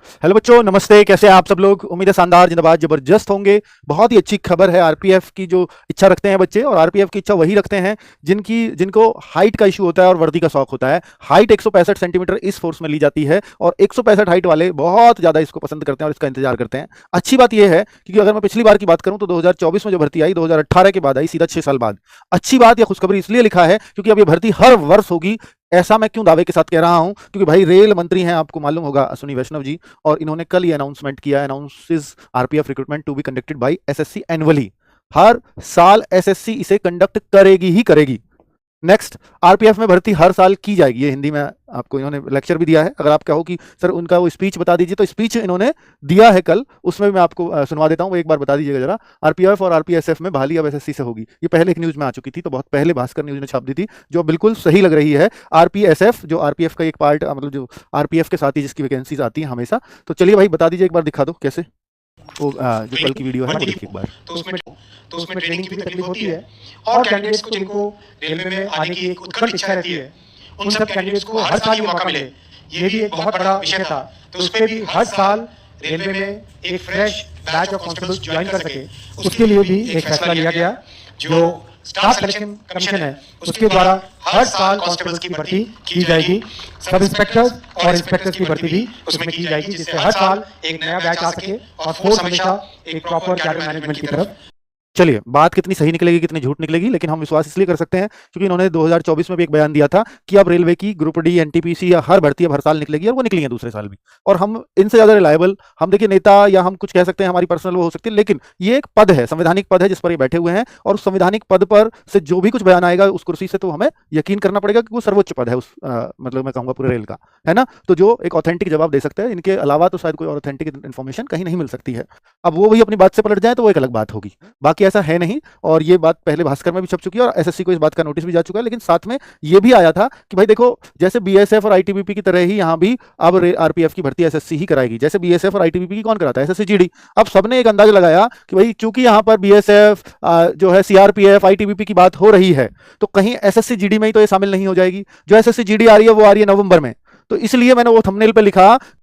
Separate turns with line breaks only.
Hello बच्चों, नमस्ते। कैसे हैं आप सब लोग? उम्मीद है शानदार, जिंदाबाद, जबरदस्त होंगे। बहुत ही अच्छी खबर है। आरपीएफ की जो इच्छा रखते हैं बच्चे, और आरपीएफ की इच्छा वही रखते हैं जिनको हाइट का इशू होता है और वर्दी का शौक होता है। हाइट 165 सेंटीमीटर इस फोर्स में ली जाती है, और 165 हाइट वाले बहुत ज्यादा इसको पसंद करते हैं और इसका इंतजार करते हैं। अच्छी बात यह है क्योंकि अगर मैं पिछली बार की बात करूं तो 2024 में जो भर्ती आई, 2018 के बाद आई, सीधा 6 साल बाद। अच्छी बात या खुशखबरी इसलिए लिखा है क्योंकि अब ये भर्ती हर वर्ष होगी। ऐसा मैं क्यों दावे के साथ कह रहा हूं? क्योंकि भाई रेल मंत्री हैं, आपको मालूम होगा, अश्विनी वैष्णव जी, और इन्होंने कल ये अनाउंसमेंट किया, announces RPF recruitment to be conducted by SSC annually. हर साल एसएससी इसे कंडक्ट करेगी ही करेगी। नेक्स्ट, आरपीएफ में भर्ती हर साल की जाएगी। ये हिंदी में आपको इन्होंने लेक्चर भी दिया है। अगर आप कहो कि सर उनका वो स्पीच बता दीजिए, तो स्पीच इन्होंने दिया है कल, उसमें मैं आपको सुनवा देता हूँ। वो एक बार बता दीजिएगा जरा। आरपीएफ और आरपीएसएफ में बहाली अब एसएससी से होगी। ये पहले एक न्यूज में आ चुकी थी, तो बहुत पहले भास्कर न्यूज ने छाप दी थी, जो बिल्कुल सही लग रही है। आरपीएसएफ जो आरपीएफ का एक पार्ट, मतलब जो आरपीएफ के साथ ही जिसकी वैकेंसीज आती हैं हमेशा। तो चलिए भाई, बता दीजिए, एक बार दिखा दो कैसे। वो जो कल की वीडियो है ना, वो देखिए एक बार।
तो उसमें ट्रेनिंग की भी तकलीफ होती है, और कैंडिडेट्स को जिनको रेलवे में आने की एक उत्कट इच्छा रहती है, उन सब कैंडिडेट्स को हर साल ये मौका मिले, ये भी एक बहुत बड़ा विषय था। तो उस पर भी हर साल रेलवे में एक fresh batch of constables join कर सके, उसके लिए भी एक फैसला लिया गया। जो स्टाफ सिलेक्शन कमीशन है, उसके द्वारा हर साल कांस्टेबल्स की भर्ती की जाएगी। सब इंस्पेक्टर्स और इंस्पेक्टर्स की भर्ती भी उसमें की जाएगी, जिससे हर साल एक नया बैच आ सके और फोर्स हमेशा एक प्रॉपर कैडर मैनेजमेंट की तरफ।
चलिए, बात कितनी सही निकलेगी कितनी झूठ निकलेगी, लेकिन हम विश्वास इसलिए कर सकते हैं क्योंकि इन्होंने 2024 में भी एक बयान दिया था कि अब रेलवे की ग्रुप डी, एनटीपीसी या हर भर्ती अब हर साल निकलेगी, और वो निकली है दूसरे साल भी। और हम इनसे ज्यादा रिलायबल, हम देखिए नेता या हम कुछ कह सकते हैं, हमारी पर्सनल वो हो सकती है, लेकिन ये एक पद है, संवैधानिक पद है जिस पर ये बैठे हुए हैं, और उस संवैधानिक पद पर से जो भी कुछ बयान आएगा उस कुर्सी से, तो हमें यकीन करना पड़ेगा कि वो सर्वोच्च पद है उस मतलब मैं कहूँगा पूरे रेल का, है ना। तो जो एक ऑथेंटिक जवाब दे सकते हैं, इनके अलावा तो शायद कोई और ऑथेंटिक इन्फॉर्मेशन कहीं नहीं मिल सकती है। अब वो भी अपनी बात से पलट जाए तो वो एक अलग बात होगी, बाकी ऐसा है नहीं। और ये बात पहले भास्कर में भी छप चुकी है, और एसएससी को इस बात का नोटिस भी जा चुका है। लेकिन साथ में ये भी आया था कि भाई देखो, जैसे बीएसएफ और आईटीबीपी की तरह ही यहाँ भी अब आरपीएफ की भर्ती एसएससी ही कराएगी। जैसे बीएसएफ और आईटीबीपी की कौन कराता है? SSC GD. अब सबने एक अंदाजा लगाया कि भाई चूंकि यहाँ पर बीएसएफ जो है, सीआरपीएफ, आईटीबीपी की बात हो रही है, तो कहीं एसएससी जीडी में ही तो ये शामिल नहीं हो जाएगी। जो एसएससी जीडी आ रही है वो आ रही है नवंबर में। तो इसलिए मैंने वो थंबनेल पे लिखा